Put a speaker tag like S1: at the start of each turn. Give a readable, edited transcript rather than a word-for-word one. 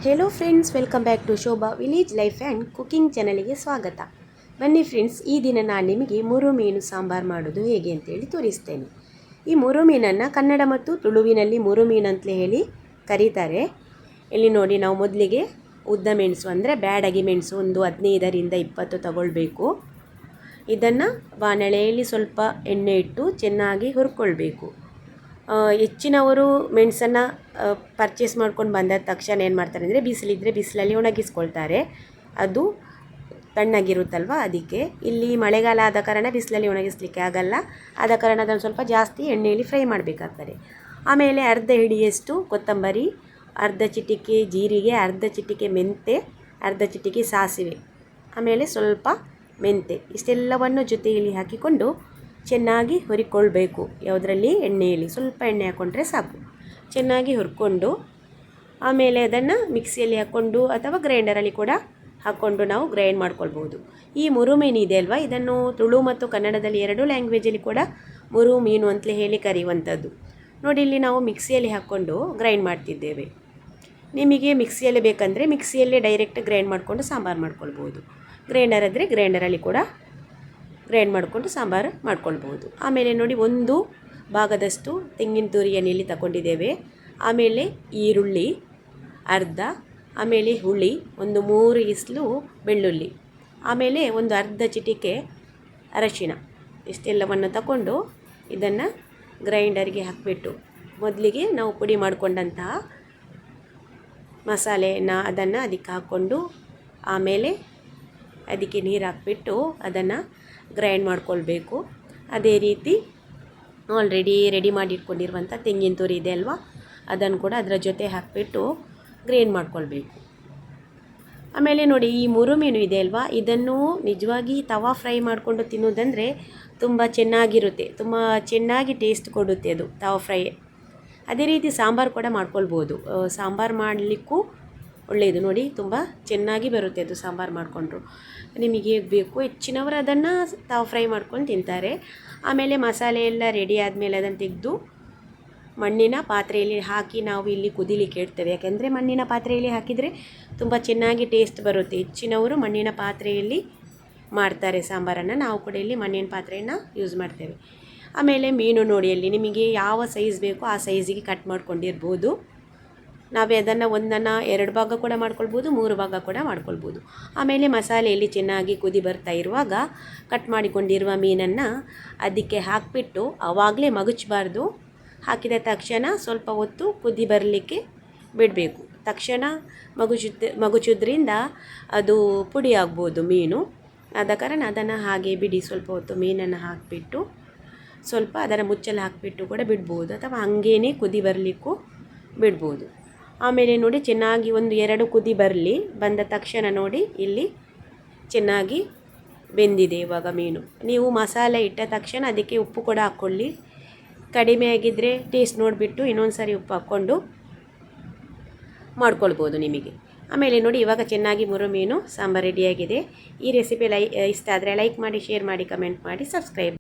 S1: Hello friends, welcome back to Shobha village life and cooking ಚಾನಲಿಗೆ ಸ್ವಾಗತ. ಬನ್ನಿ ಫ್ರೆಂಡ್ಸ್, ಈ ದಿನ ನಾನು ನಿಮಗೆ ಮುರು ಮೀನು ಸಾಂಬಾರು ಮಾಡೋದು ಹೇಗೆ ಅಂತೇಳಿ ತೋರಿಸ್ತೇನೆ. ಈ ಮುರು ಮೀನನ್ನು ಕನ್ನಡ ಮತ್ತು ತುಳುವಿನಲ್ಲಿ ಮುರು ಮೀನು ಅಂತಲೇ ಹೇಳಿ ಕರೀತಾರೆ. ಇಲ್ಲಿ ನೋಡಿ, ನಾವು ಮೊದಲಿಗೆ ಉದ್ದ ಮೆಣಸು ಅಂದರೆ ಬ್ಯಾಡಗಿ ಮೆಣಸು ಒಂದು 15ರಿಂದ 20 ತಗೊಳ್ಬೇಕು. ಇದನ್ನು ಬಾಣಲೆಯಲ್ಲಿ ಸ್ವಲ್ಪ ಎಣ್ಣೆ ಇಟ್ಟು ಚೆನ್ನಾಗಿ ಹುರ್ಕೊಳ್ಬೇಕು. ಹೆಚ್ಚಿನವರು ಮೆಣಸನ್ನು ಪರ್ಚೇಸ್ ಮಾಡ್ಕೊಂಡು ಬಂದ ತಕ್ಷಣ ಏನು ಮಾಡ್ತಾರೆ ಅಂದರೆ ಬಿಸಿಲಿದ್ದರೆ ಬಿಸಿಲಲ್ಲಿ ಒಣಗಿಸ್ಕೊಳ್ತಾರೆ. ಅದು ತಣ್ಣಗಿರುತ್ತಲ್ವ, ಅದಕ್ಕೆ. ಇಲ್ಲಿ ಮಳೆಗಾಲ ಆದ ಕಾರಣ ಬಿಸಿಲಲ್ಲಿ ಒಣಗಿಸ್ಲಿಕ್ಕೆ ಆಗಲ್ಲ. ಆದ ಕಾರಣ ಅದನ್ನು ಸ್ವಲ್ಪ ಜಾಸ್ತಿ ಎಣ್ಣೆಯಲ್ಲಿ ಫ್ರೈ ಮಾಡಬೇಕಾಗ್ತದೆ. ಆಮೇಲೆ ಅರ್ಧ ಹಿಡಿಯಷ್ಟು ಕೊತ್ತಂಬರಿ, ಅರ್ಧ ಚಿಟಿಕೆ ಜೀರಿಗೆ, ಅರ್ಧ ಚಿಟಿಕೆ ಮೆಂತೆ, ಅರ್ಧ ಚಿಟಿಕೆ ಸಾಸಿವೆ, ಆಮೇಲೆ ಸ್ವಲ್ಪ ಮೆಂತೆ, ಇಷ್ಟೆಲ್ಲವನ್ನು ಜೊತೆಯಲ್ಲಿ ಹಾಕಿಕೊಂಡು ಚೆನ್ನಾಗಿ ಹುರಿಕೊಳ್ಬೇಕು. ಯಾವುದರಲ್ಲಿ? ಎಣ್ಣೆಯಲ್ಲಿ. ಸ್ವಲ್ಪ ಎಣ್ಣೆ ಹಾಕ್ಕೊಂಡ್ರೆ ಸಾಕು. ಚೆನ್ನಾಗಿ ಹುರ್ಕೊಂಡು ಆಮೇಲೆ ಅದನ್ನು ಮಿಕ್ಸಿಯಲ್ಲಿ ಹಾಕ್ಕೊಂಡು ಅಥವಾ ಗ್ರೈಂಡರಲ್ಲಿ ಕೂಡ ಹಾಕ್ಕೊಂಡು ನಾವು ಗ್ರೈಂಡ್ ಮಾಡ್ಕೊಳ್ಬೋದು. ಈ ಮುರು ಮೀನು ಇದೆ ಅಲ್ವಾ, ಇದನ್ನು ತುಳು ಮತ್ತು ಕನ್ನಡದಲ್ಲಿ 2 ಲ್ಯಾಂಗ್ವೇಜಲ್ಲಿ ಕೂಡ ಮುರು ಮೀನು ಅಂತಲೇ ಹೇಳಿ ಕರೆಯುವಂಥದ್ದು. ನೋಡಿ, ಇಲ್ಲಿ ನಾವು ಮಿಕ್ಸಿಯಲ್ಲಿ ಹಾಕ್ಕೊಂಡು ಗ್ರೈಂಡ್ ಮಾಡ್ತಿದ್ದೇವೆ. ನಿಮಗೆ ಮಿಕ್ಸಿಯಲ್ಲೇ ಬೇಕಂದರೆ ಮಿಕ್ಸಿಯಲ್ಲೇ ಡೈರೆಕ್ಟ್ ಗ್ರೈಂಡ್ ಮಾಡಿಕೊಂಡು ಸಾಂಬಾರು ಮಾಡ್ಕೊಳ್ಬೋದು. ಗ್ರೈಂಡರ್ ಆದರೆ ಗ್ರೈಂಡರಲ್ಲಿ ಕೂಡ ಗ್ರೈಂಡ್ ಮಾಡಿಕೊಂಡು ಸಾಂಬಾರು ಮಾಡ್ಕೊಳ್ಬೋದು. ಆಮೇಲೆ ನೋಡಿ, 1 ಭಾಗದಷ್ಟು ತೆಂಗಿನ ತುರಿಯನ್ನು ಇಲ್ಲಿ ತಗೊಂಡಿದ್ದೇವೆ. ಆಮೇಲೆ ಈರುಳ್ಳಿ ಅರ್ಧ, ಆಮೇಲೆ ಹುಳಿ ಒಂದು 3 ಇಸ್ಲು ಬೆಳ್ಳುಳ್ಳಿ, ಆಮೇಲೆ ಒಂದು ಅರ್ಧ ಚಿಟಿಕೆ ಅರಶಿನ, ಇಷ್ಟೆಲ್ಲವನ್ನು ತಗೊಂಡು ಇದನ್ನು ಗ್ರೈಂಡರ್ಗೆ ಹಾಕಿಬಿಟ್ಟು ಮೊದಲಿಗೆ ನಾವು ಪುಡಿ ಮಾಡಿಕೊಂಡಂತಹ ಮಸಾಲೆನ ಅದನ್ನು ಅದಕ್ಕೆ ಹಾಕ್ಕೊಂಡು ಆಮೇಲೆ ಅದಕ್ಕೆ ನೀರು ಹಾಕ್ಬಿಟ್ಟು ಅದನ್ನು ಗ್ರೈಂಡ್ ಮಾಡ್ಕೊಳ್ಬೇಕು. ಅದೇ ರೀತಿ ಆಲ್ರೆಡಿ ರೆಡಿ ಮಾಡಿ ಇಟ್ಕೊಂಡಿರುವಂಥ ತೆಂಗಿನ ತುರಿ ಇದೆ ಅಲ್ವಾ, ಅದನ್ನು ಕೂಡ ಅದರ ಜೊತೆ ಹಾಕಿಬಿಟ್ಟು ಗ್ರೈಂಡ್ ಮಾಡ್ಕೊಳ್ಬೇಕು. ಆಮೇಲೆ ನೋಡಿ, ಈ ಮುರು ಮೀನು ಇದೆ ಅಲ್ವಾ, ಇದನ್ನು ನಿಜವಾಗಿ ತವಾ ಫ್ರೈ ಮಾಡಿಕೊಂಡು ತಿನ್ನೋದಂದರೆ ತುಂಬ ಚೆನ್ನಾಗಿರುತ್ತೆ. ತುಂಬ ಚೆನ್ನಾಗಿ ಟೇಸ್ಟ್ ಕೊಡುತ್ತೆ ಅದು ತವಾ ಫ್ರೈ. ಅದೇ ರೀತಿ ಸಾಂಬಾರು ಕೂಡ ಮಾಡ್ಕೊಳ್ಬೋದು. ಸಾಂಬಾರು ಮಾಡಲಿಕ್ಕೂ ಒಳ್ಳೆಯದು. ನೋಡಿ, ತುಂಬ ಚೆನ್ನಾಗಿ ಬರುತ್ತೆ ಅದು ಸಾಂಬಾರು ಮಾಡಿಕೊಂಡ್ರು. ನಿಮಗೆ ಹೇಗೆ ಬೇಕು, ಹೆಚ್ಚಿನವರು ಅದನ್ನು ತಾವು ಫ್ರೈ ಮಾಡ್ಕೊಂಡು ತಿಂತಾರೆ. ಆಮೇಲೆ ಮಸಾಲೆ ಎಲ್ಲ ರೆಡಿ ಆದಮೇಲೆ ಅದನ್ನು ತೆಗೆದು ಮಣ್ಣಿನ ಪಾತ್ರೆಯಲ್ಲಿ ಹಾಕಿ ನಾವು ಇಲ್ಲಿ ಕುದಿಲಿಕ್ಕೆ ಇಡ್ತೇವೆ. ಯಾಕೆಂದರೆ ಮಣ್ಣಿನ ಪಾತ್ರೆಯಲ್ಲಿ ಹಾಕಿದರೆ ತುಂಬ ಚೆನ್ನಾಗಿ ಟೇಸ್ಟ್ ಬರುತ್ತೆ. ಹೆಚ್ಚಿನವರು ಮಣ್ಣಿನ ಪಾತ್ರೆಯಲ್ಲಿ ಮಾಡ್ತಾರೆ ಸಾಂಬಾರನ್ನು. ನಾವು ಕೂಡ ಇಲ್ಲಿ ಮಣ್ಣಿನ ಪಾತ್ರೆಯನ್ನು ಯೂಸ್ ಮಾಡ್ತೇವೆ. ಆಮೇಲೆ ಮೀನು ನೋಡಿ, ಅಲ್ಲಿ ನಿಮಗೆ ಯಾವ ಸೈಜ್ ಬೇಕೋ ಆ ಸೈಜಿಗೆ ಕಟ್ ಮಾಡ್ಕೊಂಡಿರ್ಬೋದು. ನಾವೇ ಅದನ್ನು 2 ಭಾಗ ಕೂಡ ಮಾಡ್ಕೊಳ್ಬೋದು, 3 ಭಾಗ ಕೂಡ ಮಾಡ್ಕೊಳ್ಬೋದು. ಆಮೇಲೆ ಮಸಾಲೆಯಲ್ಲಿ ಚೆನ್ನಾಗಿ ಕುದಿ ಬರ್ತಾ ಇರುವಾಗ ಕಟ್ ಮಾಡಿಕೊಂಡಿರುವ ಮೀನನ್ನು ಅದಕ್ಕೆ ಹಾಕಿಬಿಟ್ಟು ಆವಾಗಲೇ ಮಗುಚಬಾರ್ದು. ಹಾಕಿದ ತಕ್ಷಣ ಸ್ವಲ್ಪ ಹೊತ್ತು ಕುದಿ ಬರಲಿಕ್ಕೆ ಬಿಡಬೇಕು. ತಕ್ಷಣ ಮಗುಚೋದ್ರಿಂದ ಅದು ಪುಡಿ ಆಗ್ಬೋದು ಮೀನು. ಆದ ಕಾರಣ ಅದನ್ನು ಹಾಗೆ ಬಿಡಿ. ಸ್ವಲ್ಪ ಹೊತ್ತು ಮೀನನ್ನು ಹಾಕಿಬಿಟ್ಟು ಸ್ವಲ್ಪ ಅದರ ಮುಚ್ಚಲು ಹಾಕಿಬಿಟ್ಟು ಕೂಡ ಬಿಡ್ಬೋದು, ಅಥವಾ ಹಾಗೇನೇ ಕುದಿ ಬರಲಿಕ್ಕೂ ಬಿಡ್ಬೋದು. ಆಮೇಲೆ ನೋಡಿ, ಚೆನ್ನಾಗಿ 1-2 ಕುದಿ ಬಂದ ತಕ್ಷಣ ನೋಡಿ, ಇಲ್ಲಿ ಚೆನ್ನಾಗಿ ಬೆಂದಿದೆ ಇವಾಗ ಮೀನು. ನೀವು ಮಸಾಲೆ ಇಟ್ಟ ತಕ್ಷಣ ಅದಕ್ಕೆ ಉಪ್ಪು ಕೂಡ ಹಾಕ್ಕೊಳ್ಳಿ. ಕಡಿಮೆ ಆಗಿದ್ದರೆ ಟೇಸ್ಟ್ ನೋಡಿಬಿಟ್ಟು ಇನ್ನೊಂದು ಸಾರಿ ಉಪ್ಪು ಹಾಕ್ಕೊಂಡು ಮಾಡ್ಕೊಳ್ಬೋದು ನಿಮಗೆ. ಆಮೇಲೆ ನೋಡಿ, ಇವಾಗ ಚೆನ್ನಾಗಿ ಮುರು ಮೀನು ಸಾಂಬಾರು ರೆಡಿಯಾಗಿದೆ. ಈ ರೆಸಿಪಿ ಇಷ್ಟ ಆದರೆ ಲೈಕ್ ಮಾಡಿ, ಶೇರ್ ಮಾಡಿ, ಕಮೆಂಟ್ ಮಾಡಿ, ಸಬ್ಸ್ಕ್ರೈಬ್